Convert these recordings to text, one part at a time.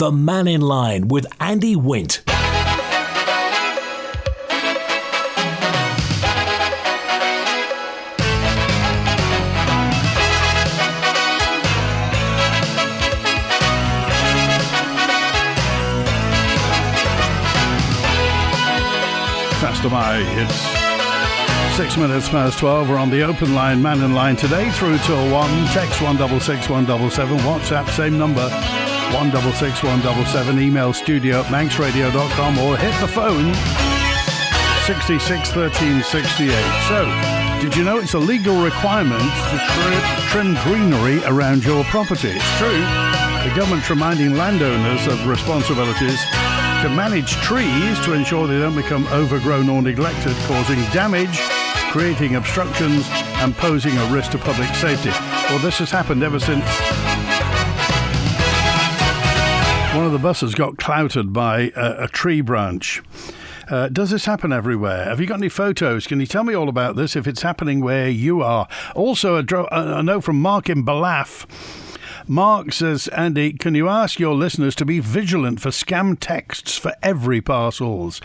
The Mannin Line with Andy Wint. It's 6 minutes past 12. We're on the open line, Mannin Line today through till 1. Text 166 177. WhatsApp, same number, 166 177. Email studio@manxradio.com or hit the phone 66 13 68. So, did you know it's a legal requirement to trim greenery around your property? It's true. The government's reminding landowners of responsibilities to manage trees to ensure they don't become overgrown or neglected, causing damage, creating obstructions and posing a risk to public safety. Well, this has happened ever since one of the buses got clouted by a tree branch. Does this happen everywhere? Have you got any photos? Can you tell me all about this if it's happening where you are? Also, a note from Mark in Balaff. Mark says, Andy, can you ask your listeners to be vigilant for scam texts for every parcels?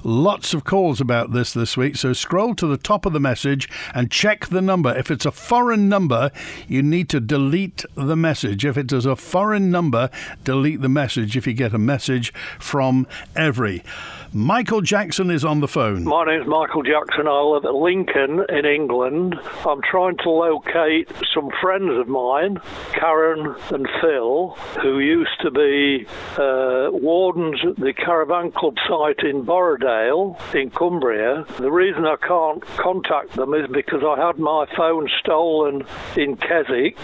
Lots of calls about this week, so scroll to the top of the message and check the number. If it's a foreign number, you need to delete the message. If it is a foreign number, delete the message if you get a message from every. Michael Jackson is on the phone. My name's Michael Jackson. I live at Lincoln in England. I'm trying to locate some friends of mine, Karen and Phil, who used to be wardens at the Caravan Club site in Borrowdale in Cumbria. The reason I can't contact them is because I had my phone stolen in Keswick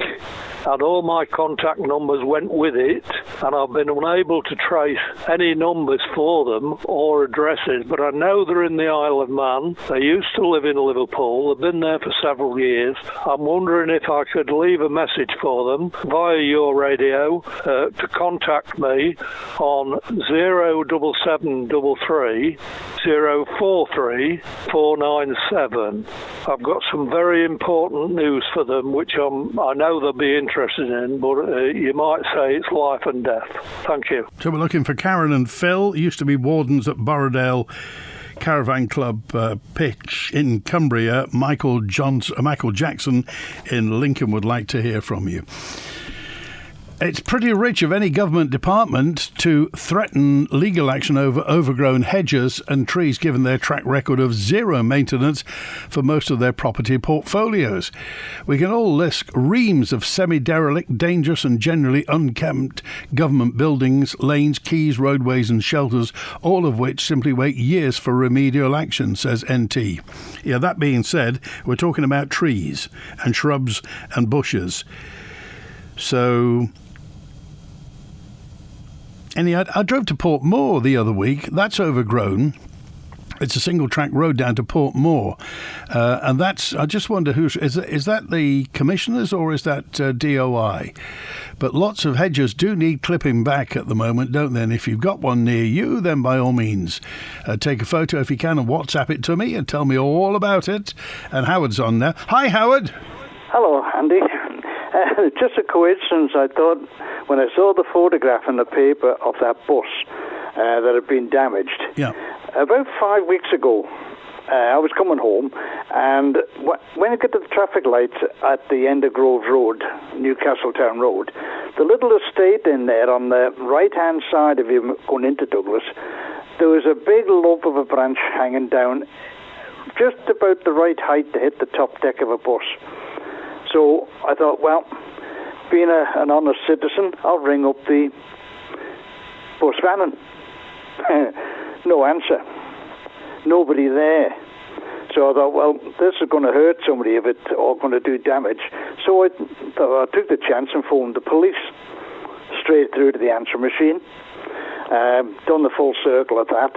and all my contact numbers went with it, and I've been unable to trace any numbers for them or addresses, but I know they're in the Isle of Man. They used to live in Liverpool. They've been there for several years. I'm wondering if I could leave a message for them via your radio to contact me on 07733 043 497. I've got some very important news for them, which I know they'll be interested in, but you might say it's life and death. Thank you. So we're looking for Karen and Phil, used to be wardens at Borrowdale Caravan Club pitch in Cumbria. Michael Jackson in Lincoln would like to hear from you. It's pretty rich of any government department to threaten legal action over overgrown hedges and trees, given their track record of zero maintenance for most of their property portfolios. We can all list reams of semi-derelict, dangerous and generally unkempt government buildings, lanes, quays, roadways and shelters, all of which simply wait years for remedial action, says NT. Yeah, that being said, we're talking about trees and shrubs and bushes. So I drove to Portmore the other week. That's overgrown. It's a single-track road down to Portmore, and that's. I just wonder is that the commissioners or is that DOI? But lots of hedges do need clipping back at the moment, don't they? And if you've got one near you, then by all means, take a photo if you can and WhatsApp it to me and tell me all about it. And Howard's on now. Hi, Howard. Hello, Andy. Just a coincidence, I thought, when I saw the photograph in the paper of that bus that had been damaged. Yeah. About 5 weeks ago, I was coming home, and when I get to the traffic lights at the end of Grove Road, Newcastle Town Road, the little estate in there on the right-hand side of you going into Douglas, there was a big lump of a branch hanging down just about the right height to hit the top deck of a bus. So I thought, well, being an honest citizen, I'll ring up the bus Mannin. No answer. Nobody there. So I thought, well, this is going to hurt somebody if it's all going to do damage. So I took the chance and phoned the police straight through to the answer machine. Done the full circle of that.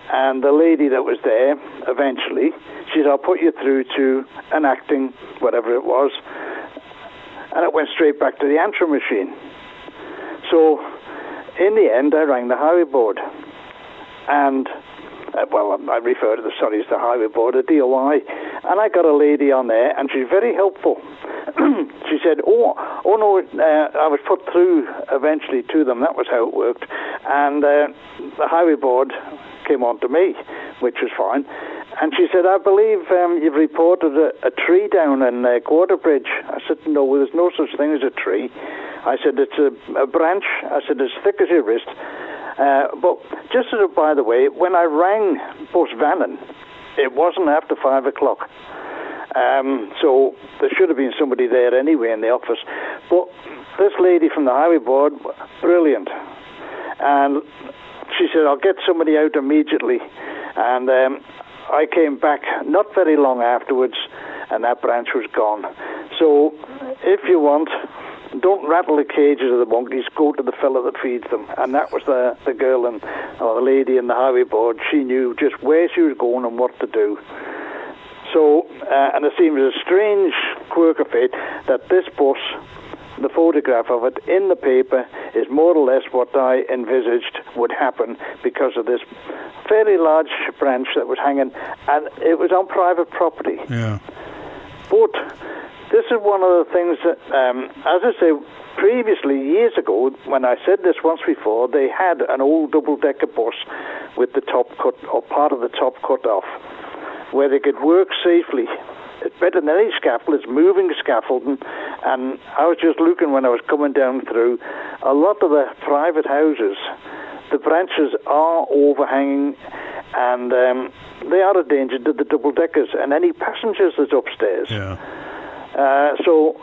And the lady that was there, eventually, she said, I'll put you through to an acting, whatever it was. And it went straight back to the answer machine. So, in the end, I rang the highway board. And, I refer to the highway board, the DOI. And I got a lady on there, and she's very helpful. she said, oh no, I was put through eventually to them. That was how it worked. And the highway board came on to me, which was fine. And she said, I believe you've reported a tree down in Quarterbridge. I said, no, there's no such thing as a tree. I said, it's a branch. I said, as thick as your wrist. But just as a by the way, when I rang Bus Mannin, it wasn't after 5 o'clock. So there should have been somebody there anyway in the office. But this lady from the highway board, brilliant. And she said, I'll get somebody out immediately. And I came back not very long afterwards, and that branch was gone. So if you want, don't rattle the cages of the monkeys, go to the fella that feeds them. And that was the girl or the lady in the highway board. She knew just where she was going and what to do. So, and it seems a strange quirk of fate that this bus, the photograph of it in the paper, is more or less what I envisaged would happen because of this fairly large branch that was hanging, and it was on private property. Yeah. But this is one of the things that, as I say, previously, years ago, when I said this once before, they had an old double-decker bus with the top cut, or part of the top cut off, where they could work safely. It's better than any scaffold. It's moving scaffolding. And I was just looking when I was coming down through, a lot of the private houses, the branches are overhanging, and they are a danger to the double-deckers and any passengers that's upstairs. Yeah. So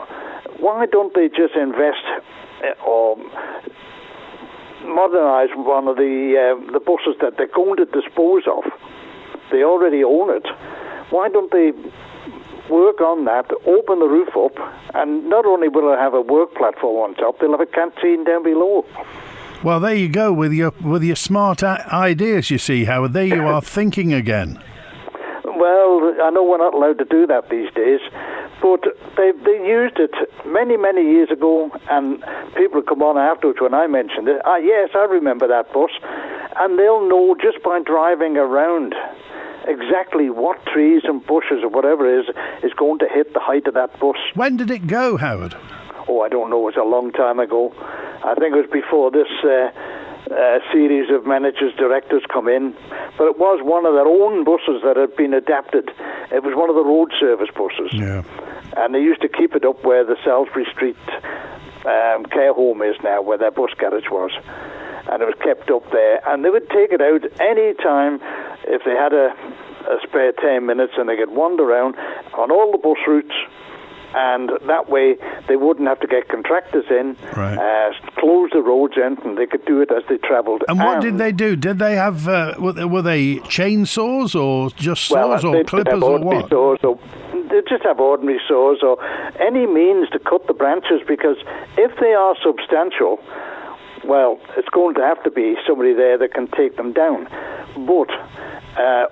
why don't they just invest or modernise one of the buses that they're going to dispose of? They already own it. Why don't they work on that, open the roof up, and not only will it have a work platform on top, they'll have a canteen down below. Well, there you go with your smart ideas, you see, Howard. There you are thinking again. Well, I know we're not allowed to do that these days, but they used it many, many years ago, and people come on afterwards when I mentioned it. Yes, I remember that bus, and they'll know just by driving around exactly what trees and bushes or whatever is going to hit the height of that bus. When did it go, Howard? Oh, I don't know. It was a long time ago. I think it was before this series of managers, directors come in. But it was one of their own buses that had been adapted. It was one of the road service buses. Yeah. And they used to keep it up where the Salisbury Street care home is now, where their bus garage was. And it was kept up there. And they would take it out any time if they had a spare 10 minutes, and they could wander around on all the bus routes. And that way they wouldn't have to get contractors in, close the roads in, and they could do it as they travelled. And what did they do? Did they have, were they chainsaws or just saws or clippers or what? They just have ordinary saws or any means to cut the branches, because if they are substantial, well, it's going to have to be somebody there that can take them down. But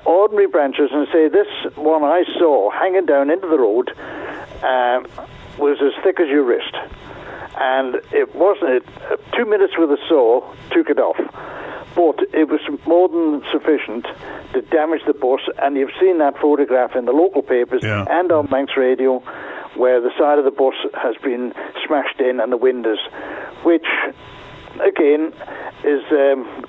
ordinary branches, and say this one I saw hanging down into the road, was as thick as your wrist, and it wasn't 2 minutes with a saw took it off, but it was more than sufficient to damage the bus. And you've seen that photograph in the local papers and on Manx Radio, where the side of the bus has been smashed in and the windows, which again is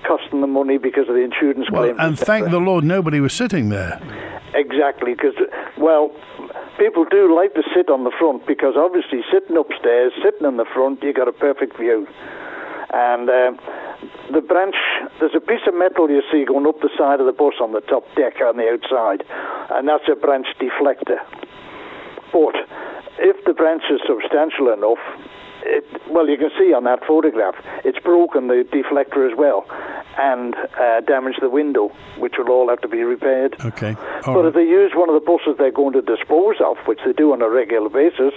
costing them money because of the insurance claims. And thank the Lord nobody was sitting there. Exactly, because, well, people do like to sit on the front, because obviously sitting upstairs, sitting in the front, you got a perfect view. And the branch, there's a piece of metal you see going up the side of the bus on the top deck on the outside, and that's a branch deflector. But if the branch is substantial enough, well, you can see on that photograph, it's broken the deflector as well, and damaged the window, which will all have to be repaired. Okay. But if they use one of the buses they're going to dispose of, which they do on a regular basis,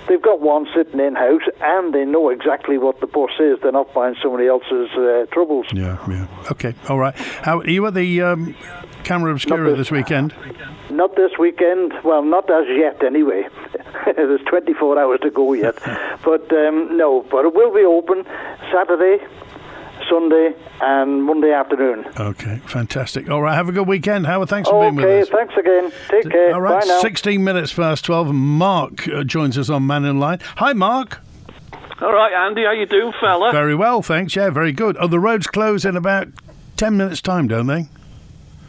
they've got one sitting in-house, and they know exactly what the bus is. They're not buying somebody else's troubles. Yeah. Okay, all right. How are you at the Camera Obscura this weekend? Not this weekend. Well, not as yet, anyway. There's 24 hours to go yet. But no, but it will be open Saturday, Sunday and Monday afternoon. Okay, fantastic. All right, have a good weekend, Howard. Thanks for being with us. Okay, thanks again. Take care. All right, Bye now. 16 minutes past 12. Mark joins us on Mannin Line. Hi, Mark. All right, Andy, how you doing, fella? Very well, thanks. Yeah, very good. Oh, the roads close in about 10 minutes' time, don't they?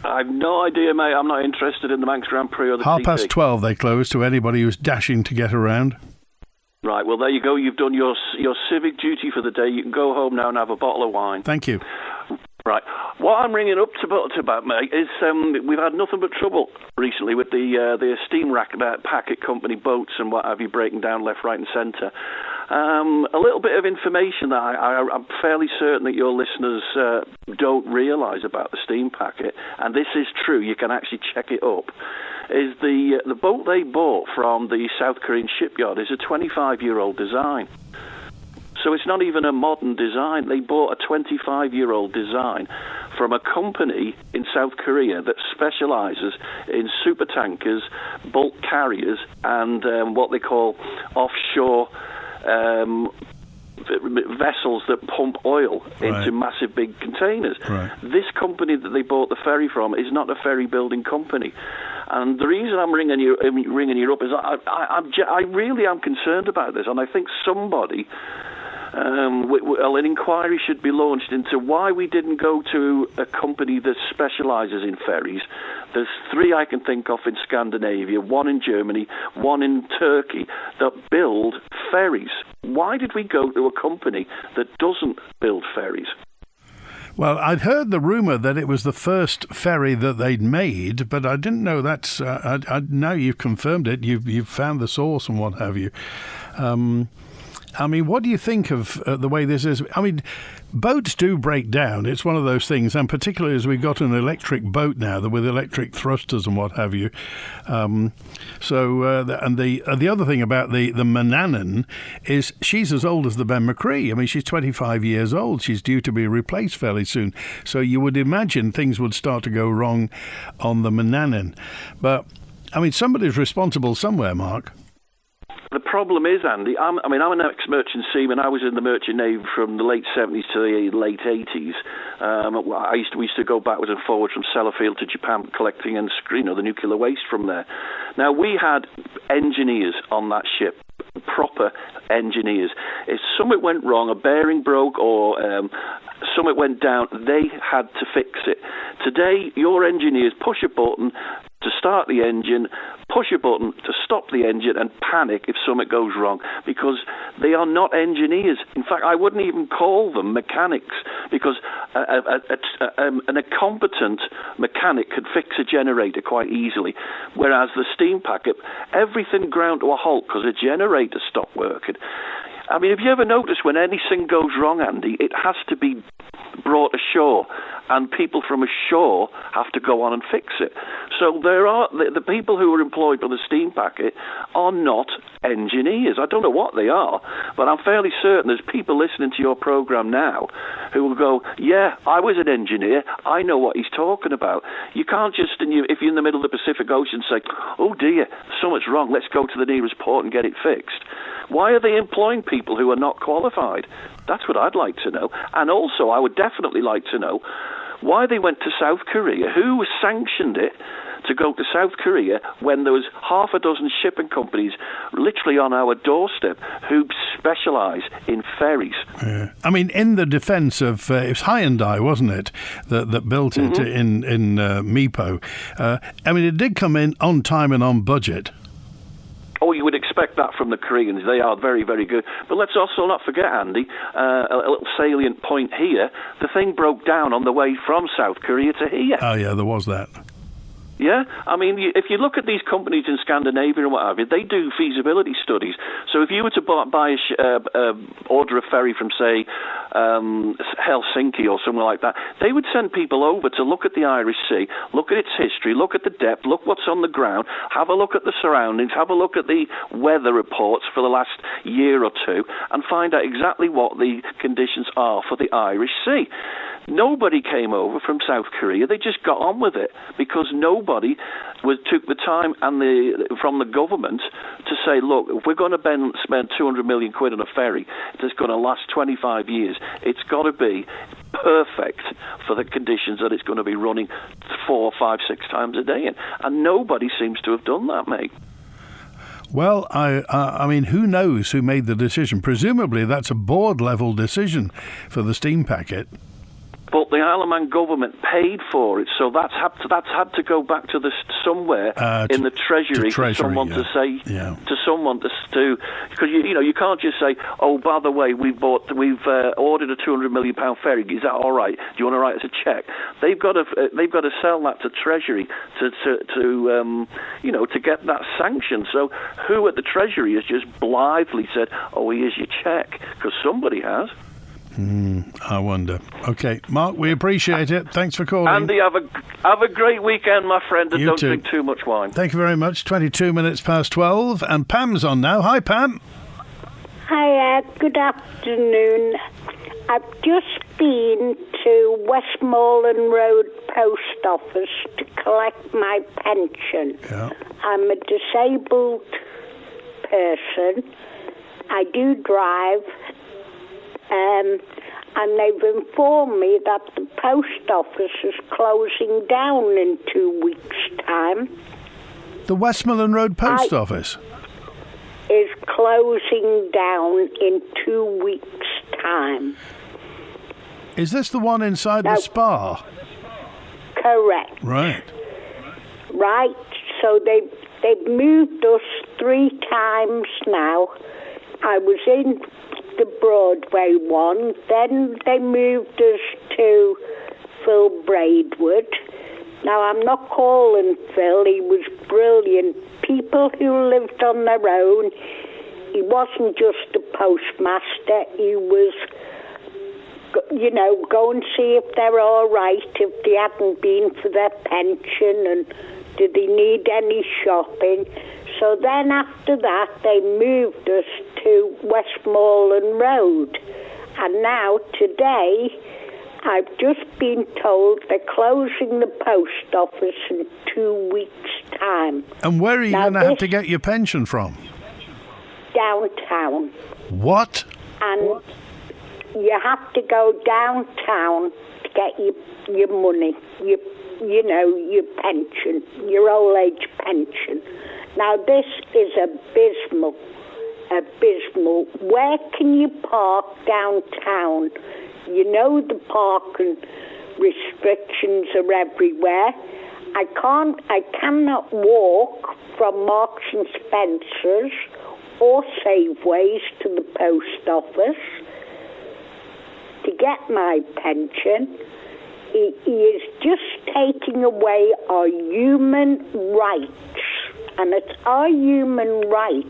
I've no idea, mate. I'm not interested in the Manx Grand Prix or the TT. 12:30 they close to anybody who's dashing to get around. Right, well, there you go. You've done your civic duty for the day. You can go home now and have a bottle of wine. Thank you. Right. What I'm ringing up about, mate, is we've had nothing but trouble recently with the steam packet company boats and what have you breaking down left, right and centre. A little bit of information that I'm fairly certain that your listeners don't realise about the steam packet, and this is true, you can actually check it up, is the boat they bought from the South Korean shipyard is a 25-year-old design. So it's not even a modern design. They bought a 25-year-old design from a company in South Korea that specialises in supertankers, bulk carriers, and what they call offshore vessels that pump oil into massive big containers. Right. This company that they bought the ferry from is not a ferry building company. And the reason I'm ringing you up is I really am concerned about this, and I think somebody... an inquiry should be launched into why we didn't go to a company that specialises in ferries. There's 3 I can think of in Scandinavia, 1 in Germany, 1 in Turkey, that build ferries. Why did we go to a company that doesn't build ferries? Well, I'd heard the rumour that it was the first ferry that they'd made, but I didn't know that's... now you've confirmed it, you've found the source and what have you. I mean, what do you think of the way this is? I mean, boats do break down. It's one of those things, and particularly as we've got an electric boat now with electric thrusters and what have you. And the other thing about the Mannin is she's as old as the Ben McCree. I mean, she's 25 years old. She's due to be replaced fairly soon. So you would imagine things would start to go wrong on the Mannin. But, I mean, somebody's responsible somewhere, Mark. The problem is, Andy, I'm an ex-merchant seaman. I was in the merchant navy from the late 70s to the late 80s. We used to go backwards and forwards from Sellafield to Japan collecting and the nuclear waste from there. Now, we had engineers on that ship, proper engineers. If something went wrong, a bearing broke or something went down, they had to fix it. Today, your engineers push a button to start the engine, push a button to stop the engine and panic if something goes wrong, because they are not engineers. In fact, I wouldn't even call them mechanics, because a competent mechanic could fix a generator quite easily, whereas the steam packet, everything ground to a halt because a generator stopped working. I mean, have you ever noticed when anything goes wrong, Andy, it has to be brought ashore, and people from ashore have to go on and fix it. So there are the people who are employed by the steam packet are not engineers. I don't know what they are, but I'm fairly certain there's people listening to your program now who will go, yeah, I was an engineer, I know what he's talking about. You can't just, if you're in the middle of the Pacific Ocean, say, oh dear, something's wrong, let's go to the nearest port and get it fixed. Why are they employing people who are not qualified? That's what I'd like to know. And also, I would definitely like to know why they went to South Korea, who sanctioned it to go to South Korea when there was half a dozen shipping companies literally on our doorstep who specialise in ferries. Yeah. I mean, in the defence of, it was Hyundai, wasn't it, that built it in Mipo. I mean, it did come in on time and on budget. Oh, you would expect that from the Koreans. They are very, very good. But let's also not forget, Andy, a little salient point here. The thing broke down on the way from South Korea to here. Oh, yeah, there was that. Yeah, I mean, if you look at these companies in Scandinavia and what have you, they do feasibility studies. So if you were to order a ferry from, say, Helsinki or somewhere like that, they would send people over to look at the Irish Sea, look at its history, look at the depth, look what's on the ground, have a look at the surroundings, have a look at the weather reports for the last year or two, and find out exactly what the conditions are for the Irish Sea. Nobody came over from South Korea. They just got on with it because nobody took the time from the government to say, look, if we're going to spend 200 million quid on a ferry that's going to last 25 years, it's got to be perfect for the conditions that it's going to be running 4, 5, 6 times a day in. And nobody seems to have done that, mate. Well, I mean, who knows who made the decision? Presumably that's a board-level decision for the steam packet. But the Isle of Man government paid for it, so that's had to go back to somewhere in the Treasury for someone to say to someone to because you can't just say, oh, by the way, we've ordered a £200 million ferry. Is that all right? Do you want to write us a cheque? They've got to sell that to Treasury to get that sanctioned. So who at the Treasury has just blithely said, oh, here's your cheque? Because somebody has. I wonder. Okay, Mark, we appreciate it. Thanks for calling. Andy, have a great weekend, my friend, and don't drink too much wine. Thank you very much. 22 minutes past 12, and Pam's on now. Hi, Pam. Hi, good afternoon. I've just been to Westmoreland Road Post Office to collect my pension. Yeah. I'm a disabled person. I do drive. And they've informed me that the post office is closing down in 2 weeks' time. The Westmoreland Road Post Office? Is closing down in 2 weeks' time. Is this the one inside the spa? Correct. Right. Right. So they've moved us 3 times now. I was in the Broadway one, then they moved us to Phil Braidwood. Now, I'm not calling Phil, he was brilliant. People who lived on their own, he wasn't just a postmaster, he was, go and see if they're all right, if they hadn't been for their pension, and did they need any shopping. So then after that, they moved us to Westmoreland Road. And now, today, I've just been told they're closing the post office in 2 weeks' time. And where are you going to have to get your pension from? Downtown. What? And you have to go downtown to get your money, your pension, your old age pension. Now, this is abysmal. Where can you park downtown? You know the parking restrictions are everywhere. I cannot walk from Marks and Spencer's or Safeways to the post office to get my pension. He is just taking away our human rights. And it's our human rights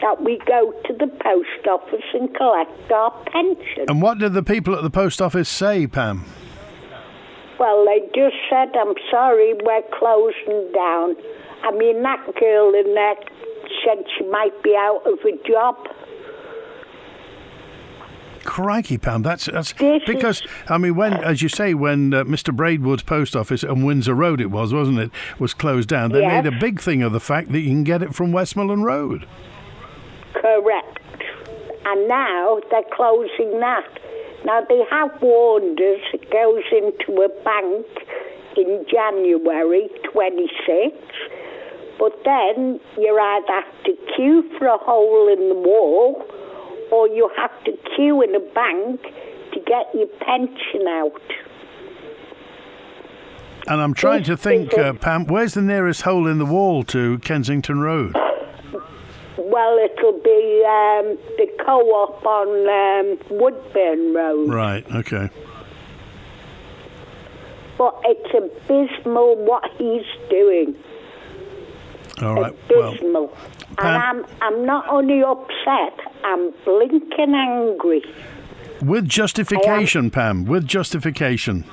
that we go to the post office and collect our pension. And what did the people at the post office say, Pam? Well, they just said, I'm sorry, we're closing down. I mean, that girl in there said she might be out of a job. Crikey, Pam, that's because, I mean, when Mr. Braidwood's post office on Windsor Road wasn't it, was closed down, they made a big thing of the fact that you can get it from Westmoreland Road. Correct. And now they're closing that. Now, they have warned us it goes into a bank in January 26, but then you either have to queue for a hole in the wall or you have to queue in a bank to get your pension out. And I'm trying to think, Pam, where's the nearest hole in the wall to Kensington Road? Well, it'll be the co-op on Woodburn Road. Right, okay. But it's abysmal what he's doing. All right, abysmal. well, and I'm not only upset, I'm blinking angry. With justification, Pam, with justification.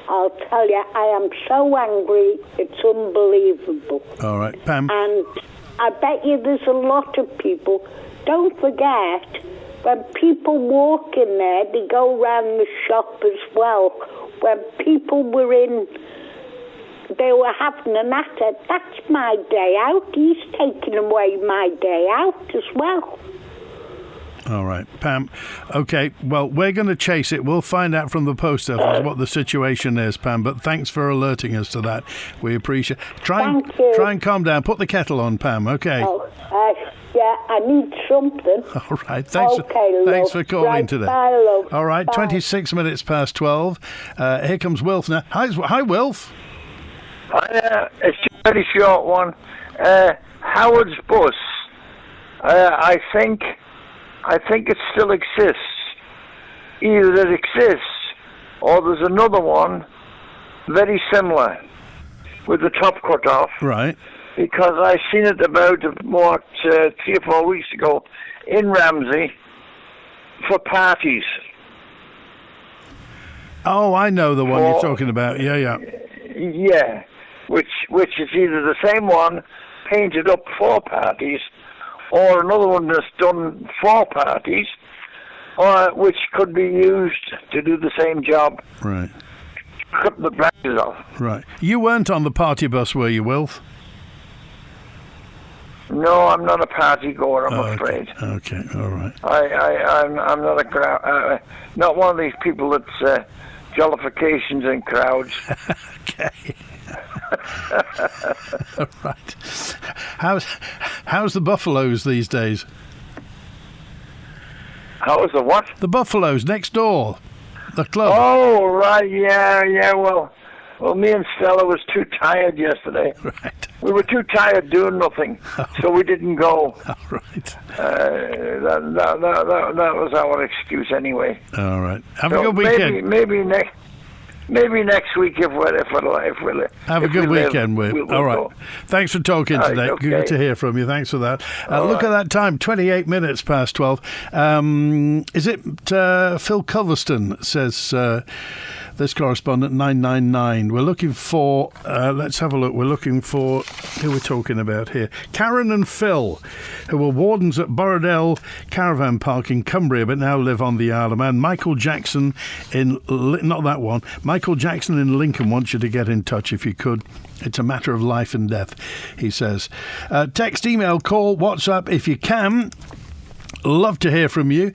I'll tell you, I am so angry, it's unbelievable. All right, Pam. And I bet you there's a lot of people. Don't forget, when people walk in there, they go round the shop as well. When people were in, they were having a natter. That's my day out. He's taking away my day out as well. All right, Pam. Okay, well, we're going to chase it. We'll find out from the post office what the situation is, Pam. But thanks for alerting us to that. We appreciate. Try and calm down. Put the kettle on, Pam. Okay. Oh, yeah, I need something. All right. Thanks for calling today. Bye, love. All right. Bye. 26 minutes past 12. Here comes Wilf now. Hi, Wilf. It's a very short one. Howard's Bus. I think it still exists. Either it exists or there's another one very similar with the top cut off. Right. Because I seen it about 3 or 4 weeks ago in Ramsey for parties. Oh, I know the one you're talking about. Yeah. Yeah, which is either the same one painted up for parties, or another one that's done for parties, or which could be used to do the same job. Right. Cut the branches off. Right. You weren't on the party bus, were you, Wilf? No, I'm not a party goer, I'm afraid. Okay, all right. I'm not a crowd, not one of these people that's jollifications in crowds. Okay. Right. How's the Buffaloes these days? How's the what? The Buffaloes next door, the club. Oh, right, yeah. Well, me and Stella was too tired yesterday. Right. We were too tired doing nothing, so we didn't go. All right. That was our excuse anyway. All right. Have a good weekend. Maybe next week if we'll have a good weekend, we'll all right. Go. Thanks for talking today. Okay. Good to hear from you. Thanks for that. Look at that time, 28 minutes past 12. Is it Phil Culverston says this correspondent 999. We're looking for, let's have a look. We're looking for, who we're talking about here? Karen and Phil, who were wardens at Borrowdale Caravan Park in Cumbria, but now live on the Isle of Man. Michael Jackson not that one. Michael Jackson in Lincoln wants you to get in touch if you could. It's a matter of life and death, he says. Text, email, call, WhatsApp if you can. Love to hear from you.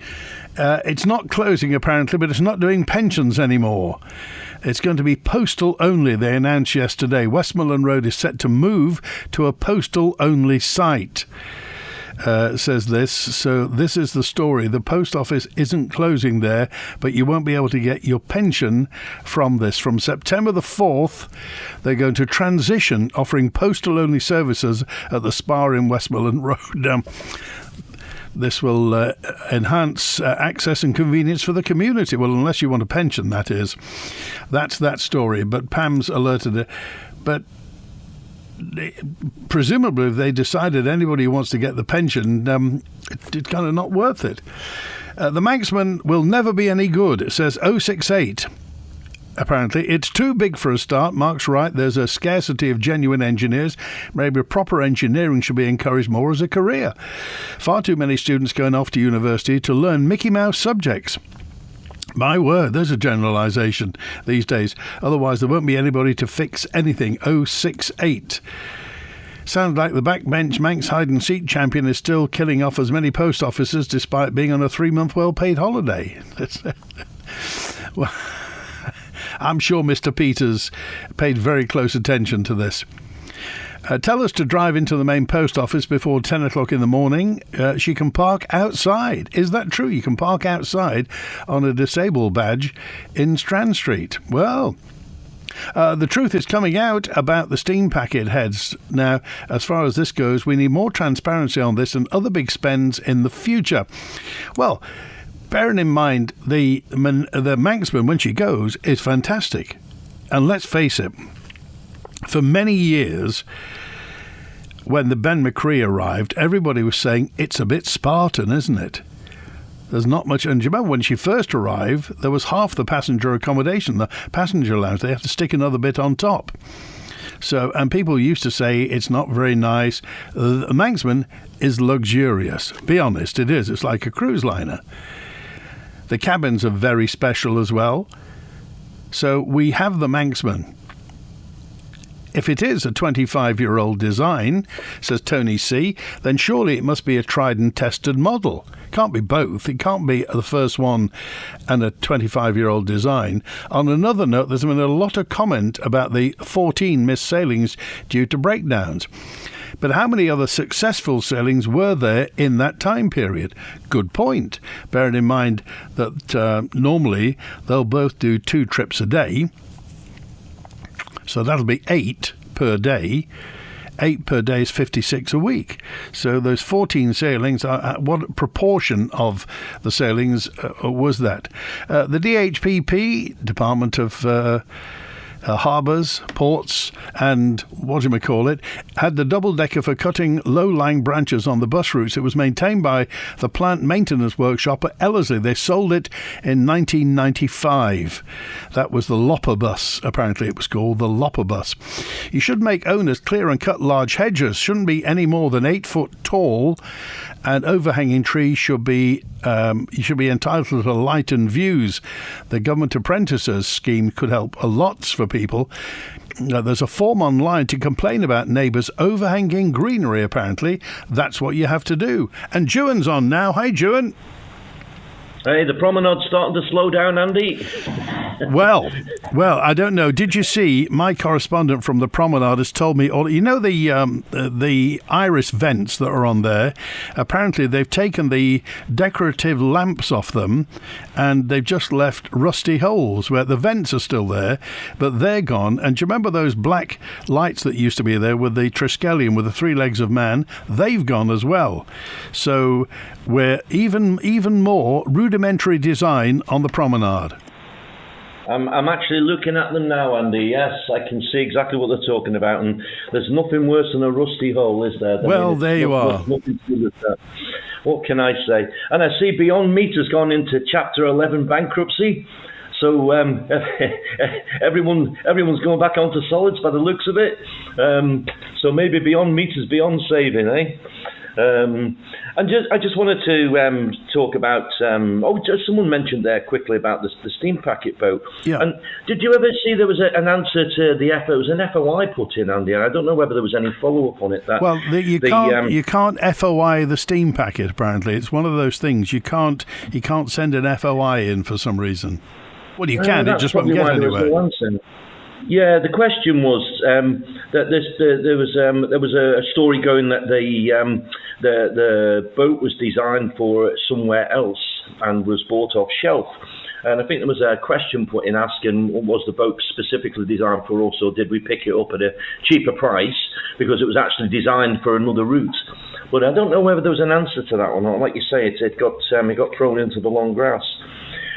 It's not closing, apparently, but it's not doing pensions anymore. It's going to be postal only, they announced yesterday. Westmoreland Road is set to move to a postal-only site, says this. So this is the story. The post office isn't closing there, but you won't be able to get your pension from this. From September the 4th, they're going to transition, offering postal-only services at the Spa in Westmoreland Road. This will enhance access and convenience for the community. Well, unless you want a pension, that is. That's that story. But Pam's alerted it. But presumably, if they decided anybody who wants to get the pension, it's kind of not worth it. The Manxman will never be any good, it says 068. Apparently, it's too big for a start. Mark's right. There's a scarcity of genuine engineers. Maybe proper engineering should be encouraged more as a career. Far too many students going off to university to learn Mickey Mouse subjects. My word, there's a generalisation these days. Otherwise, there won't be anybody to fix anything. 068. Sounds like the backbench Manx hide-and-seek champion is still killing off as many post officers despite being on a 3-month well-paid holiday. Well, I'm sure Mr. Peters paid very close attention to this. Tell us to drive into the main post office before 10 o'clock in the morning. She can park outside. Is that true? You can park outside on a disabled badge in Strand Street. Well, the truth is coming out about the steam packet heads. Now, as far as this goes, we need more transparency on this and other big spends in the future. Well, bearing in mind the Manxman, when she goes, is fantastic. And let's face it, for many years, when the Ben McCree arrived, everybody was saying, it's a bit Spartan, isn't it? There's not much. And do you remember when she first arrived, there was half the passenger accommodation, the passenger lounge. They have to stick another bit on top. So, and people used to say it's not very nice. The Manxman is luxurious. Be honest, it is. It's like a cruise liner. The cabins are very special as well. So we have the Manxman. if it is a 25-year-old design, says Tony C., then surely it must be a tried and tested model. Can't be both. It can't be the first one and a 25-year-old design. On another note, there's been a lot of comment about the 14 missed sailings due to breakdowns. But how many other successful sailings were there in that time period? Good point. Bearing in mind that normally they'll both do 2 trips a day. So that'll be 8 per day. 8 per day is 56 a week. So those 14 sailings, what proportion of the sailings was that? The DHPP, Department of Harbours, Ports and had the double-decker for cutting low-lying branches on the bus routes. It was maintained by the plant maintenance workshop at Ellerslie. They sold it in 1995. That was the Lopper Bus, apparently it was called, the Lopper Bus. You should make owners clear and cut large hedges. Shouldn't be any more than 8 foot tall, and overhanging trees should be you should be entitled to lighten views. The government apprentices scheme could help a lot for people. There's a form online to complain about neighbours overhanging greenery, apparently. That's what you have to do. And Juan's on now. Hey, Juan. Hey, the promenade's starting to slow down, Andy. Well, I don't know. Did you see, my correspondent from the promenade has told me, the iris vents that are on there, apparently they've taken the decorative lamps off them and they've just left rusty holes where the vents are still there, but they're gone. And do you remember those black lights that used to be there with the Triskelion, with the 3 legs of man? They've gone as well. So we're even more rudimentary design on the promenade. I'm actually looking at them now, Andy. Yes, I can see exactly what they're talking about, and there's nothing worse than a rusty hole, is there? There you are. Nothing to do with that. What can I say? And I see Beyond Meat has gone into Chapter 11 bankruptcy. So everyone's going back onto solids by the looks of it. So maybe Beyond Meat is beyond saving, eh? I just wanted to talk about. Someone mentioned there quickly about the steam packet boat. Yeah. And did you ever see there was an answer to the FO? It was an FOI put in, Andy. I don't know whether there was any follow up on it. You can't FOI the steam packet. Apparently, it's one of those things you can't send an FOI in for some reason. Well, you can. It just won't get anywhere. Yeah, the question was that there was a story going that the boat was designed for somewhere else and was bought off shelf. And I think there was a question put in asking, was the boat specifically designed for us, or did we pick it up at a cheaper price because it was actually designed for another route? But I don't know whether there was an answer to that or not. Like you say, it got thrown into the long grass.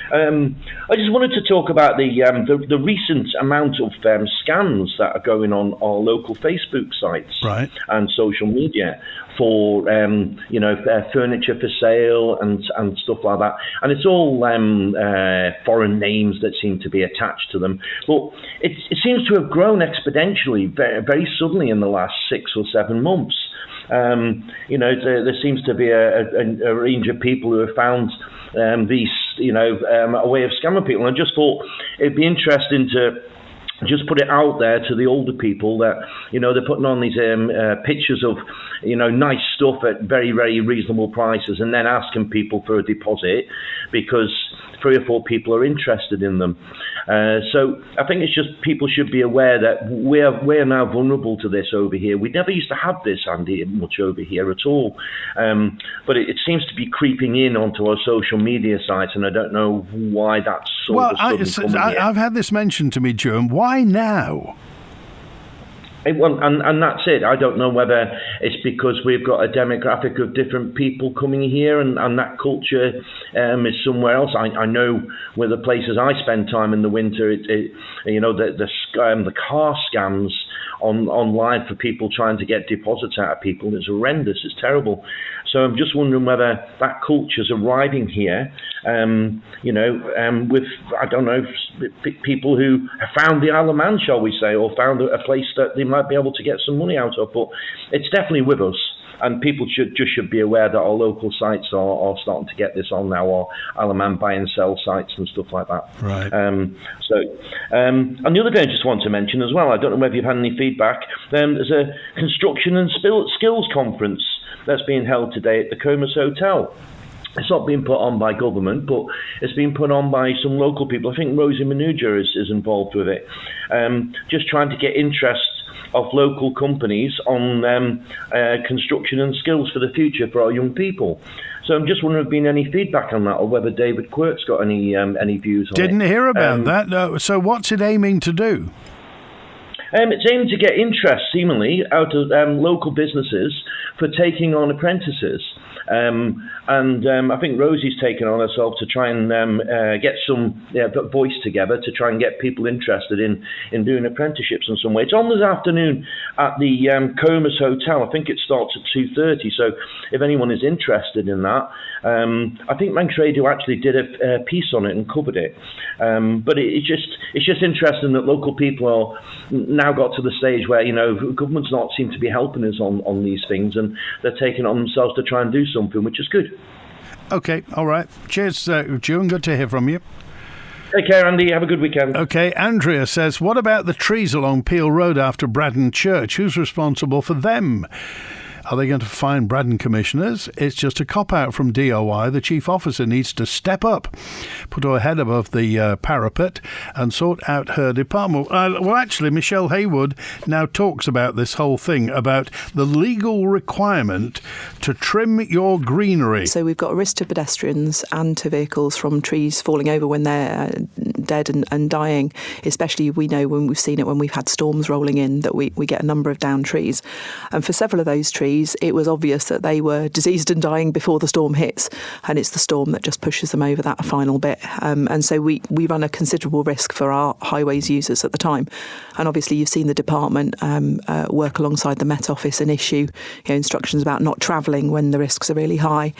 I just wanted to talk about the recent amount of scams that are going on our local Facebook sites, right, and social media for furniture for sale and stuff like that. And it's all foreign names that seem to be attached to them. But it seems to have grown exponentially very, very suddenly in the last 6 or 7 months. There seems to be a range of people who have found these, a way of scamming people. And I just thought it'd be interesting to just put it out there to the older people that, they're putting on these pictures of, nice stuff at very, very reasonable prices and then asking people for a deposit because 3 or 4 people are interested in them. So I think it's just people should be aware that we're now vulnerable to this over here. We never used to have this, Andy, much over here at all. But it seems to be creeping in onto our social media sites, and I don't know why that's I've had this mentioned to me, Joan. Why now? Well, and that's it. I don't know whether it's because we've got a demographic of different people coming here and that culture is somewhere else. I know with the places I spend time in the winter, the car scams online for people trying to get deposits out of people is horrendous. It's terrible. So I'm just wondering whether that culture's arriving here, with, I don't know, people who have found the Isle of Man, shall we say, or found a place that they might be able to get some money out of. But it's definitely with us. and people should be aware that our local sites are starting to get this on now, or Alaman buy and sell sites and stuff like that. Right. And the other thing I just want to mention as well, I don't know whether you've had any feedback, there's a construction and skills conference that's being held today at the Comus Hotel. It's not being put on by government, but it's being put on by some local people. I think Rosie Manuja is involved with it. Just trying to get interest of local companies on construction and skills for the future for our young people. So I'm just wondering if there's been any feedback on that, or whether David Quirk's got any views on it. Didn't hear about that. No. So what's it aiming to do? It's aimed to get interest, seemingly, out of local businesses for taking on apprentices. I think Rosie's taken on herself to try and get some voice together to try and get people interested in doing apprenticeships in some way. It's on this afternoon at the Comus Hotel. I think it starts at 2:30. So if anyone is interested in that, I think Manx Radio actually did a piece on it and covered it. But it's just interesting that local people are now got to the stage where government's not seem to be helping us on these things, and they're taking it on themselves to try and do something, which is good. Okay, all right. Cheers, June. Good to hear from you. Take care, Andy. Have a good weekend. Okay, Andrea says, what about the trees along Peel Road after Braddon Church? Who's responsible for them? Are they going to fine Braddon commissioners? It's just a cop-out from DOI. The chief officer needs to step up, put her head above the parapet and sort out her department. Well, actually, Michelle Haywood now talks about this whole thing, about the legal requirement to trim your greenery. So we've got a risk to pedestrians and to vehicles from trees falling over when they're dead and dying, especially we know when we've seen it when we've had storms rolling in that we get a number of downed trees. And for several of those trees, it was obvious that they were diseased and dying before the storm hits, and it's the storm that just pushes them over that final bit. And so we run a considerable risk for our highways users at the time. And obviously you've seen the department work alongside the Met Office and issue instructions about not travelling when the risks are really high.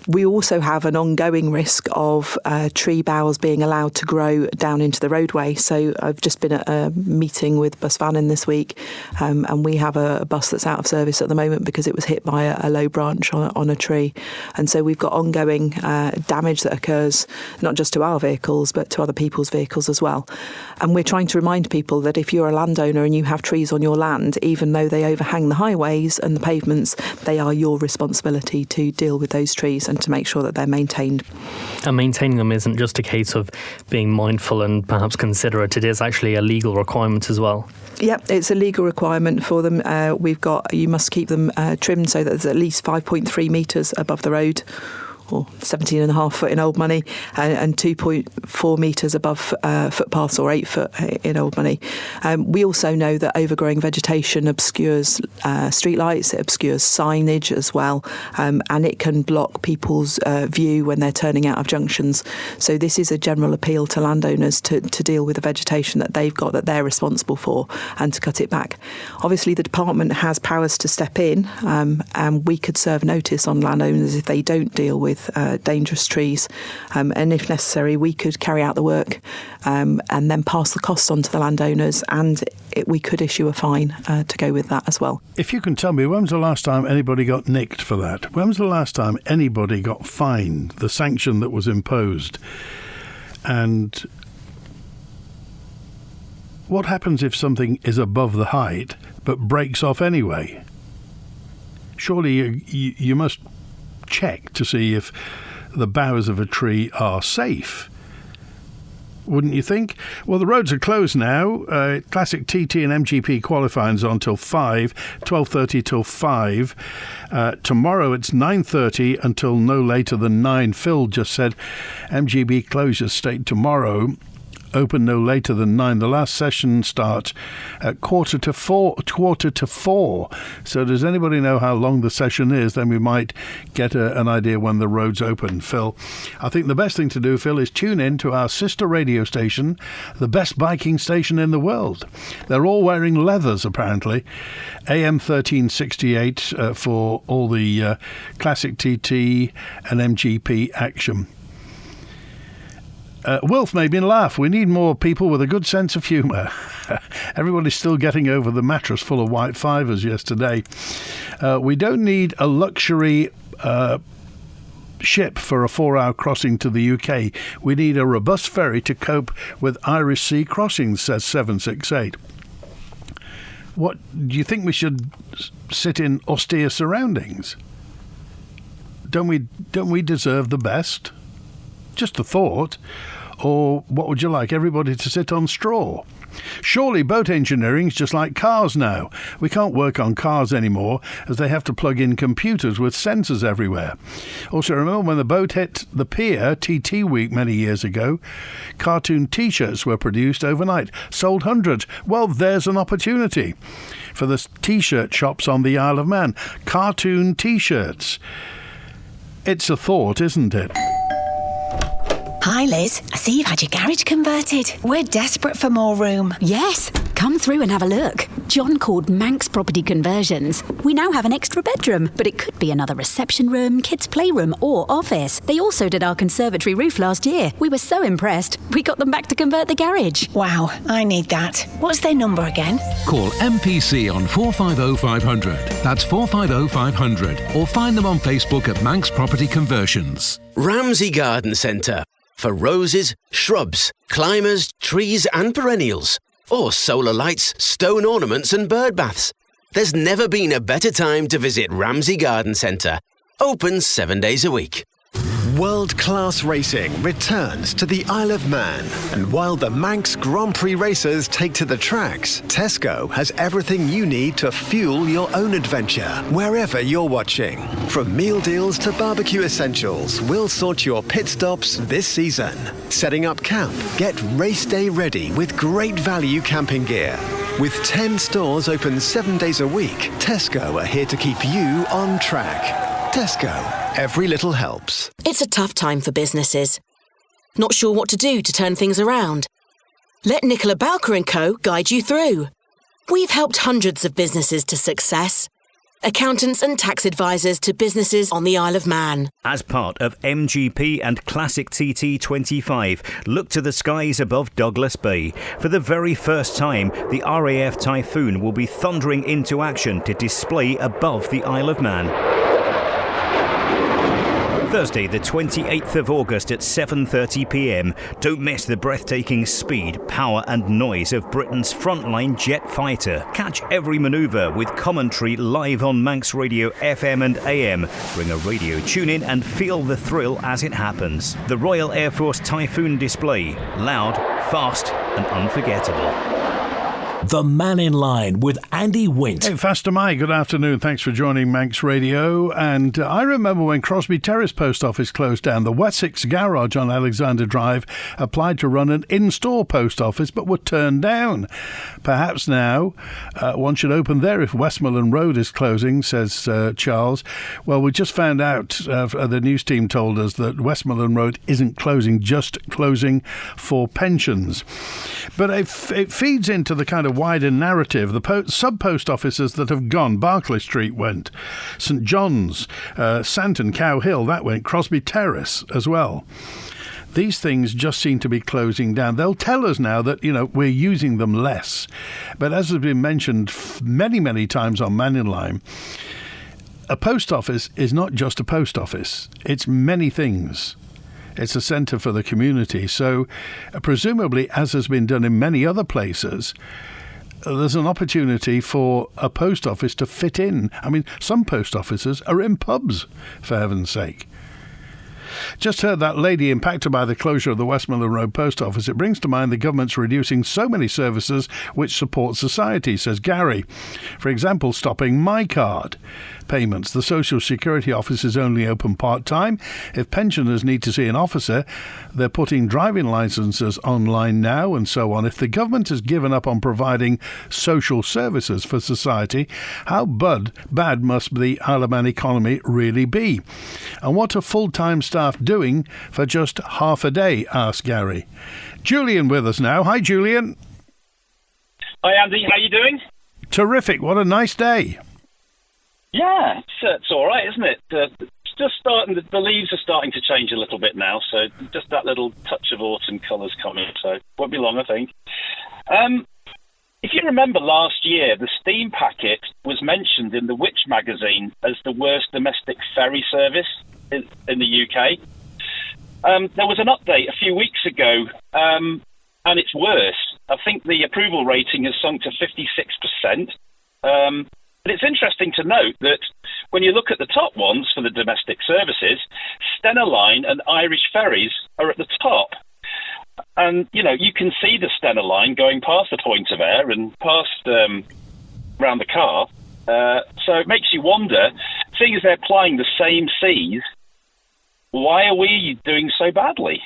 We also have an ongoing risk of tree boughs being allowed to grow down into the roadway. So I've just been at a meeting with Bus Mannin this week, and we have a bus that's out of service at the moment because it was hit by a low branch on a tree. And so we've got ongoing damage that occurs not just to our vehicles but to other people's vehicles as well. And we're trying to remind people that if you're a landowner and you have trees on your land, even though they overhang the highways and the pavements, they are your responsibility to deal with those trees and to make sure that they're maintained. And maintaining them isn't just a case of being mindful and perhaps considerate, it is actually a legal requirement as well. Yep, it's a legal requirement for them. You must keep them trimmed so that there's at least 5.3 metres above the road, or 17.5 foot in old money, and 2.4 metres above footpaths, or 8 foot in old money. We also know that overgrowing vegetation obscures streetlights, it obscures signage as well, and it can block people's view when they're turning out of junctions. So this is a general appeal to landowners to deal with the vegetation that they've got, that they're responsible for, and to cut it back. Obviously the department has powers to step in, and we could serve notice on landowners if they don't deal with dangerous trees, and if necessary we could carry out the work and then pass the costs on to the landowners, and we could issue a fine to go with that as well. If you can tell me, when was the last time anybody got nicked for that? When was the last time anybody got fined, the sanction that was imposed? And what happens if something is above the height but breaks off anyway? Surely you must check to see if the boughs of a tree are safe, wouldn't you think? Well, the roads are closed now. Classic TT and MGP qualifying's on till 5, 12:30 till 5. Tomorrow it's 9:30 until no later than 9. Phil just said MGB closure state tomorrow, open no later than 9. The last session starts at quarter to four. So does anybody know how long the session is? Then we might get an idea when the roads open. Phil, I think the best thing to do, Phil, is tune in to our sister radio station, the best biking station in the world. They're all wearing leathers, apparently. AM 1368 for all the classic TT and MGP action. Wilf made me laugh. We need more people with a good sense of humour. Everybody's still getting over the mattress full of white fivers yesterday. We don't need a luxury ship for a 4-hour crossing to the UK. We need a robust ferry to cope with Irish Sea crossings, says 768. What do you think we should sit in austere surroundings? Don't we deserve the best? Just a thought. Or what would you like, everybody to sit on straw? Surely boat engineering's just like cars now. We can't work on cars anymore as they have to plug in computers with sensors everywhere. Also, remember when the boat hit the pier, TT Week, many years ago, cartoon T-shirts were produced overnight, sold hundreds. Well, there's an opportunity for the T-shirt shops on the Isle of Man. Cartoon T-shirts. It's a thought, isn't it? Hi Liz, I see you've had your garage converted. We're desperate for more room. Yes, come through and have a look. John called Manx Property Conversions. We now have an extra bedroom, but it could be another reception room, kids' playroom or office. They also did our conservatory roof last year. We were so impressed, we got them back to convert the garage. Wow, I need that. What's their number again? Call MPC on 450 500. That's 450 500. Or find them on Facebook at Manx Property Conversions. Ramsey Garden Centre. For roses, shrubs, climbers, trees and perennials. Or solar lights, stone ornaments and bird baths. There's never been a better time to visit Ramsey Garden Centre. Open 7 days a week. World-class racing returns to the Isle of Man. And while the Manx Grand Prix racers take to the tracks, Tesco has everything you need to fuel your own adventure, wherever you're watching. From meal deals to barbecue essentials, we'll sort your pit stops this season. Setting up camp, get race day ready with great value camping gear. With 10 stores open 7 days a week, Tesco are here to keep you on track. Tesco, every little helps. It's a tough time for businesses. Not sure what to do to turn things around? Let Nicola Bowker & Co. guide you through. We've helped hundreds of businesses to success. Accountants and tax advisors to businesses on the Isle of Man. As part of MGP and Classic TT25, look to the skies above Douglas Bay. For the very first time, the RAF Typhoon will be thundering into action to display above the Isle of Man. Thursday, the 28th of August at 7:30 p.m. Don't miss the breathtaking speed, power and noise of Britain's frontline jet fighter. Catch every manoeuvre with commentary live on Manx Radio FM and AM. Bring a radio tune in and feel the thrill as it happens. The Royal Air Force Typhoon display. Loud, fast and unforgettable. The Mannin Line with Andy Wint. Hey, Faster Mike, good afternoon. Thanks for joining Manx Radio. And I remember when Crosby Terrace Post Office closed down, the Wessex Garage on Alexander Drive applied to run an in-store post office but were turned down. Perhaps now one should open there if Westmoreland Road is closing, says Charles. Well, we just found out, the news team told us that Westmoreland Road isn't closing, just closing for pensions. But it feeds into the kind of wider narrative. The sub-post offices that have gone, Barclay Street went, St John's, Santon, Cow Hill, that went, Crosby Terrace as well. These things just seem to be closing down. They'll tell us now that, we're using them less. But as has been mentioned many, many times on Mannin Line, a post office is not just a post office. It's many things. It's a centre for the community. So presumably, as has been done in many other places, there's an opportunity for a post office to fit in. I mean, some post offices are in pubs, for heaven's sake. Just heard that lady impacted by the closure of the Westmoreland Road Post Office. It brings to mind the government's reducing so many services which support society, says Gary. For example, stopping MyCard payments. The Social Security office is only open part-time. If pensioners need to see an officer, they're putting driving licences online now and so on. If the government has given up on providing social services for society, how bad must the Isle of Man economy really be? And what are full-time staff doing for just half a day, asked Gary. Julian with us now. Hi, Julian. Hi, Andy. How you doing? Terrific. What a nice day. Yeah, it's all right, isn't it? Just starting. The leaves are starting to change a little bit now, so just that little touch of autumn colours coming. So won't be long, I think. if you remember last year, the steam packet was mentioned in the Which magazine as the worst domestic ferry service in the UK. There was an update a few weeks ago, and it's worse. I think the approval rating has sunk to 56%. But it's interesting to note that when you look at the top ones for the domestic services, Stena Line and Irish Ferries are at the top. And, you know, you can see the Stena Line going past the point of air and past round the car. So it makes you wonder, seeing as they're plying the same seas, why are we doing so badly?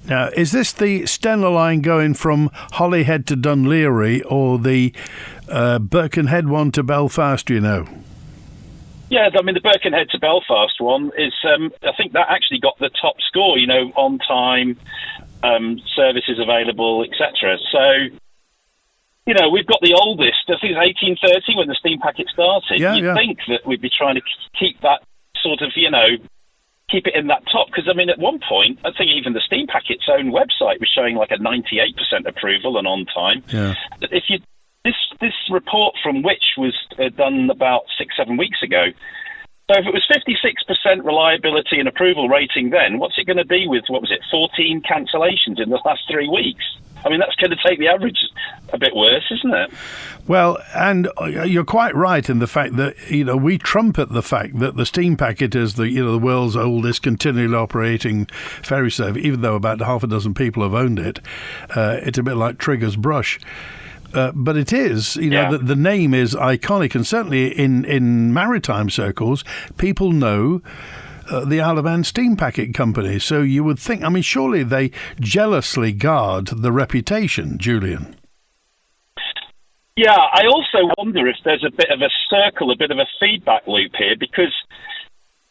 Now, is this the Stena Line going from Holyhead to Dunleary or the Birkenhead one to Belfast, do you know? Yeah, I mean, the Birkenhead to Belfast one is, I think that actually got the top score, you know, on time, services available, etc. So, you know, we've got the oldest, I think it's 1830 when the steam packet started. You'd think that we'd be trying to keep that sort of, you know, keep it in that top, because I mean at one point I think even the steam packet's own website was showing like a 98% approval and on time. If you this report from Which was done about 6-7 weeks ago, so if it was 56% reliability and approval rating then, what's it going to be with, what was it, 14 cancellations in the last 3 weeks? I mean, that's going to take the average a bit worse, isn't it? Well, and you're quite right in the fact that, you know, we trumpet the fact that the steam packet is the, you know, the world's oldest continually operating ferry service, even though about half a dozen people have owned it. It's a bit like Trigger's brush. But it is, you know, the name is iconic, and certainly in maritime circles, people know the Isle of Man Steam Packet Company. So you would think, I mean, surely they jealously guard the reputation, Julian. Yeah, I also wonder if there's a bit of a circle, a bit of a feedback loop here, because,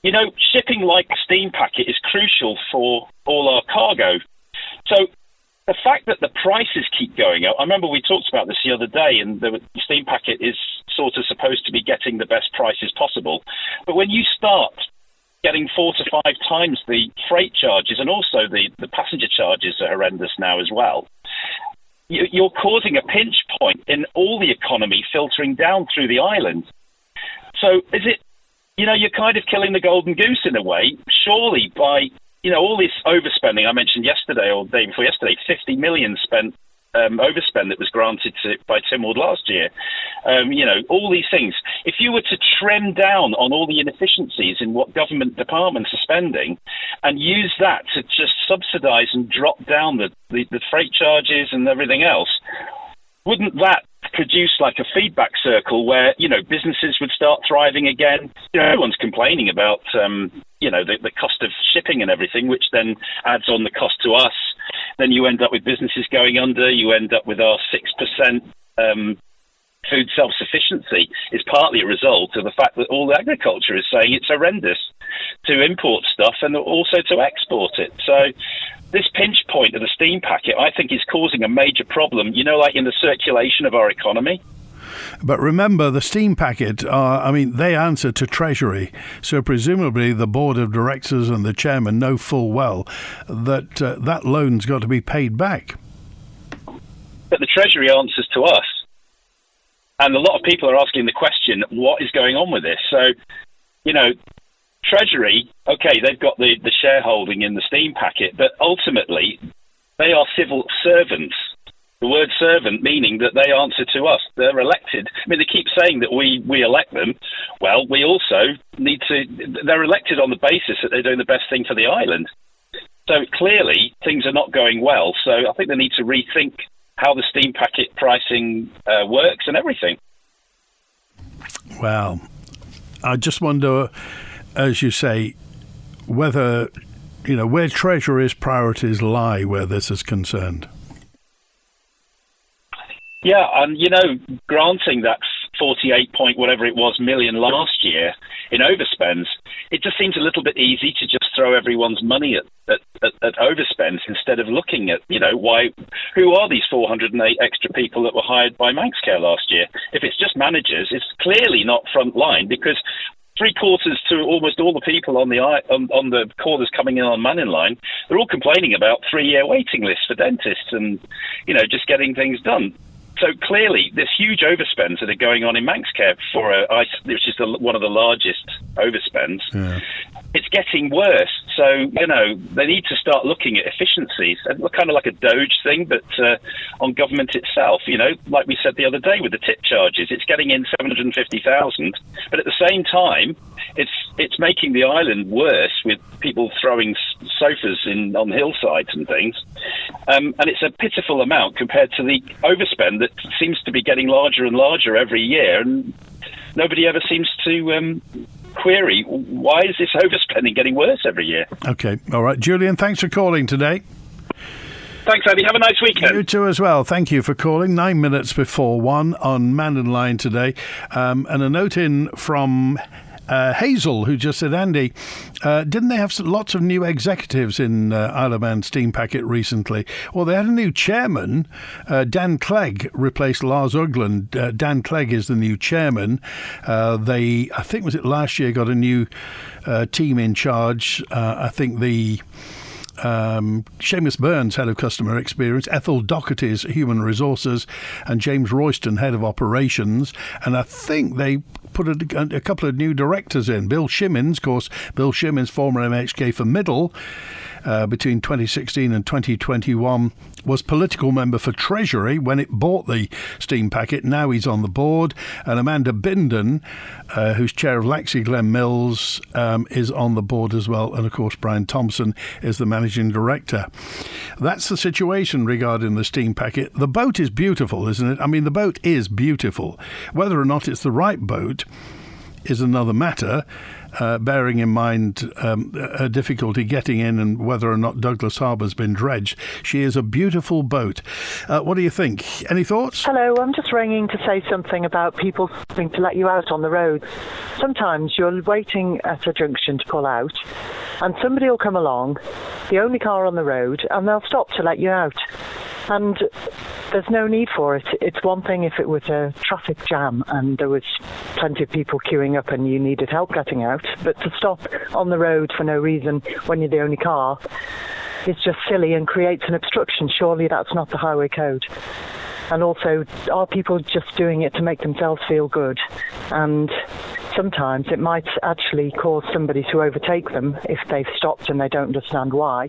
you know, shipping like a steam packet is crucial for all our cargo. So the fact that the prices keep going up, I remember we talked about this the other day, and the steam packet is sort of supposed to be getting the best prices possible. But when you start getting 4 to 5 times the freight charges, and also the passenger charges are horrendous now as well, you're causing a pinch point in all the economy filtering down through the island. So is it, you know, you're kind of killing the golden goose in a way, surely by, you know, all this overspending I mentioned yesterday or the day before yesterday, 50 million spent overspend that was granted by Tynwald last year. You know, all these things. If you were to trim down on all the inefficiencies in what government departments are spending and use that to just subsidise and drop down the freight charges and everything else, wouldn't that produce like a feedback circle where, you know, businesses would start thriving again? You know, everyone's complaining about, you know, the cost of shipping and everything, which then adds on the cost to us. Then you end up with businesses going under. You end up with our 6% food self-sufficiency is partly a result of the fact that all agriculture is saying it's horrendous to import stuff and also to export it. So this pinch point of the steam packet, I think, is causing a major problem, you know, like in the circulation of our economy. But remember, the steam packet they answer to Treasury. So presumably the board of directors and the chairman know full well that that loan's got to be paid back. But the Treasury answers to us. And a lot of people are asking the question, what is going on with this? So, you know, Treasury, okay, they've got the shareholding in the steam packet, but ultimately they are civil servants. The word servant meaning that they answer to us. They're elected. I mean, they keep saying that we elect them. Well, we also need to... They're elected on the basis that they're doing the best thing for the island. So clearly, things are not going well. So I think they need to rethink how the steam packet pricing works and everything. Well, I just wonder, as you say, whether, you know, where Treasury's priorities lie where this is concerned. Yeah, and, you know, granting that 48 point whatever it was million last year in overspends, it just seems a little bit easy to just throw everyone's money at overspends instead of looking at, you know, who are these 408 extra people that were hired by Manxcare last year? If it's just managers, it's clearly not front line, because 3/4 to almost all the people on the callers coming in on Mannin Line, they're all complaining about 3-year waiting lists for dentists and, you know, just getting things done. So clearly, there's huge overspends that are going on in Manxcare which is one of the largest overspends. Yeah. It's getting worse. So, they need to start looking at efficiencies, kind of like a Doge thing, but on government itself. Like we said the other day with the tip charges, it's getting in 750,000, but at the same time, it's making the island worse with people throwing sofas on hillsides and things. And it's a pitiful amount compared to the overspend that seems to be getting larger and larger every year, and nobody ever seems to query why is this overspending getting worse every year. Okay, all right. Julian, thanks for calling today. Thanks, Andy. Have a nice weekend. You too as well. Thank you for calling. 9 minutes before 1 on Mannin Line today. And a note in from Hazel, who just said, Andy, didn't they have lots of new executives in Isle of Man Steam Packet recently? Well, they had a new chairman. Dan Clegg replaced Lars Ugland. Dan Clegg is the new chairman. I think, was it last year, got a new team in charge. I think the Seamus Burns, Head of Customer Experience, Ethel Doherty's Human Resources, and James Royston, Head of Operations. And I think they put a couple of new directors in. Bill Shimmins, of course, former MHK for Middle, between 2016 and 2021, was political member for Treasury when it bought the Steam Packet. Now he's on the board. And Amanda Bindon, who's chair of Laxey Glen Mills, is on the board as well. And, of course, Brian Thompson is the managing director. That's the situation regarding the Steam Packet. The boat is beautiful, isn't it? I mean, the boat is beautiful. Whether or not it's the right boat is another matter, bearing in mind a difficulty getting in and whether or not Douglas Harbour's been dredged. She is a beautiful boat. What do you think? Any thoughts? Hello, I'm just ringing to say something about people having to let you out on the road. Sometimes you're waiting at a junction to pull out and somebody will come along, the only car on the road, and they'll stop to let you out. And there's no need for it. It's one thing if it was a traffic jam and there was plenty of people queuing up and you needed help getting out, but to stop on the road for no reason when you're the only car is just silly and creates an obstruction. Surely that's not the highway code. And also, are people just doing it to make themselves feel good? And sometimes it might actually cause somebody to overtake them if they've stopped and they don't understand why.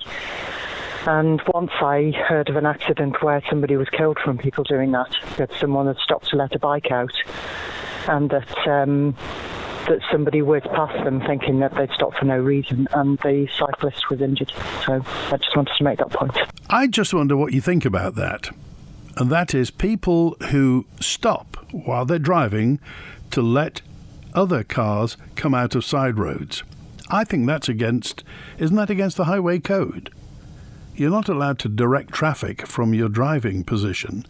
And once I heard of an accident where somebody was killed from people doing that someone had stopped to let a bike out, and that somebody whizzed past them thinking that they'd stopped for no reason, and the cyclist was injured. So I just wanted to make that point. I just wonder what you think about that. And that is people who stop while they're driving to let other cars come out of side roads. I think isn't that against the highway code? You're not allowed to direct traffic from your driving position.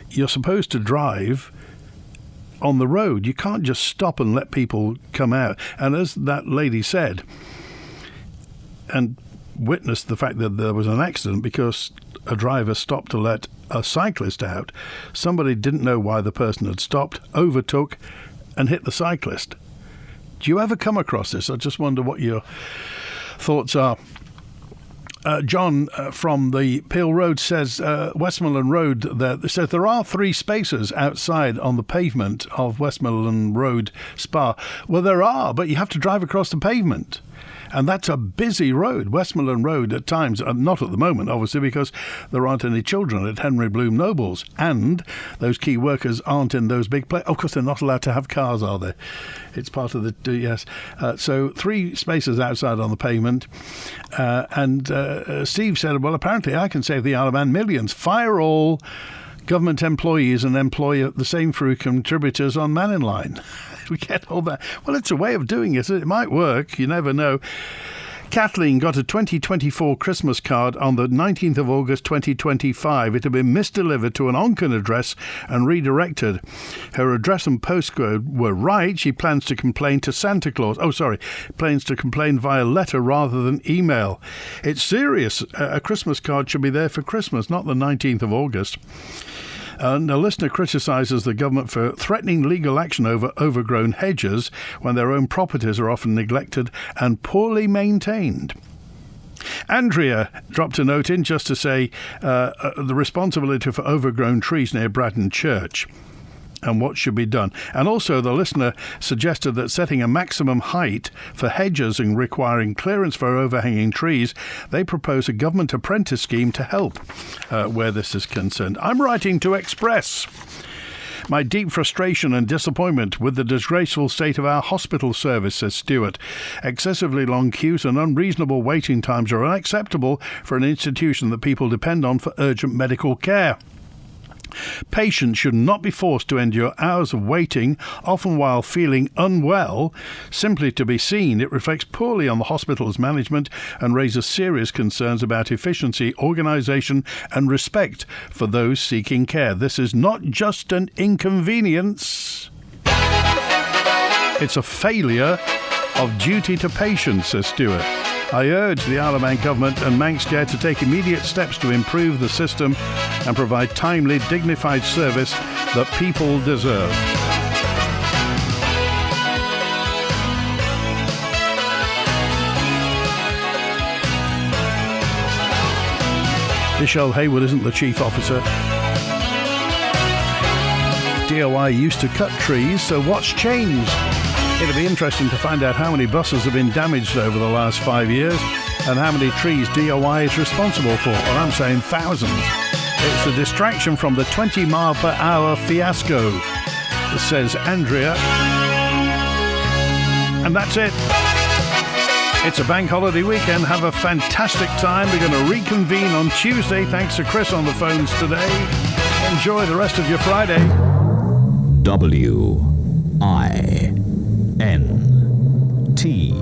You're supposed to drive on the road. You can't just stop and let people come out. And as that lady said, and witnessed the fact that there was an accident because a driver stopped to let a cyclist out, somebody didn't know why the person had stopped, overtook, and hit the cyclist. Do you ever come across this? I just wonder what your thoughts are. John from the Peel Road says, Westmoreland Road, says there are 3 spaces outside on the pavement of Westmoreland Road Spa. Well, there are, but you have to drive across the pavement. And that's a busy road. Westmoreland Road at times, not at the moment, obviously, because there aren't any children at Henry Bloom Nobles. And those key workers aren't in those big places. Of course, they're not allowed to have cars, are they? It's part of the, yes. So 3 spaces outside on the pavement. And Steve said, well, apparently I can save the Isle of Man millions. Fire all government employees and employ the same few contributors on Mannin Line. We get all that. Well, it's a way of doing it. It might work. You never know. Kathleen got a 2024 Christmas card on the 19th of August 2025. It had been misdelivered to an Onken address and redirected. Her address and postcode were right. She plans to complain to Santa Claus. Plans to complain via letter rather than email. It's serious. A Christmas card should be there for Christmas, not the 19th of August. And a listener criticises the government for threatening legal action over overgrown hedges when their own properties are often neglected and poorly maintained. Andrea dropped a note in just to say the responsibility for overgrown trees near Bratton Church and what should be done. And also the listener suggested that setting a maximum height for hedges and requiring clearance for overhanging trees, they propose a government apprentice scheme to help where this is concerned. I'm writing to express my deep frustration and disappointment with the disgraceful state of our hospital service, says Stewart. Excessively long queues and unreasonable waiting times are unacceptable for an institution that people depend on for urgent medical care. Patients should not be forced to endure hours of waiting, often while feeling unwell, simply to be seen. It reflects poorly on the hospital's management and raises serious concerns about efficiency, organisation and respect for those seeking care. This is not just an inconvenience, it's a failure of duty to patients, says Stewart. I urge the Isle of Man Government and Manx Care to take immediate steps to improve the system and provide timely, dignified service that people deserve. Michelle Hayward isn't the chief officer. DOI used to cut trees, so what's changed? It'll be interesting to find out how many buses have been damaged over the last 5 years and how many trees DOI is responsible for. Well, I'm saying thousands. It's a distraction from the 20 mile per hour fiasco, says Andrea. And that's it. It's a bank holiday weekend. Have a fantastic time. We're going to reconvene on Tuesday. Thanks to Chris on the phones today. Enjoy the rest of your Friday. W.I.